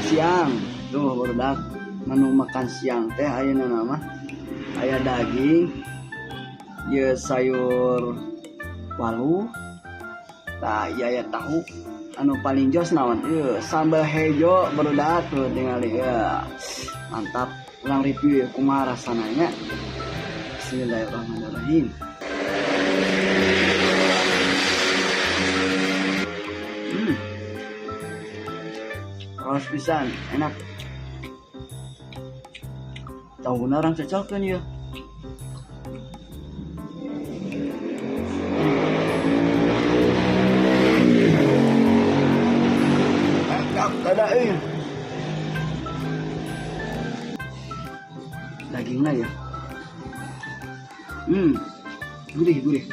siang tuh barudak menu makan siang teh ayeuna nama aya daging ye sayur walu tah aya tahu anu paling jos naon sambal hejo barudak tuh ningali mantap ulang review ya kumaha rasana nya. Bismillahirrahmanirrahim. Ros pisan enak. Tahun orang cecelkeun ya. Enak kada dagingnya ya. Gurih.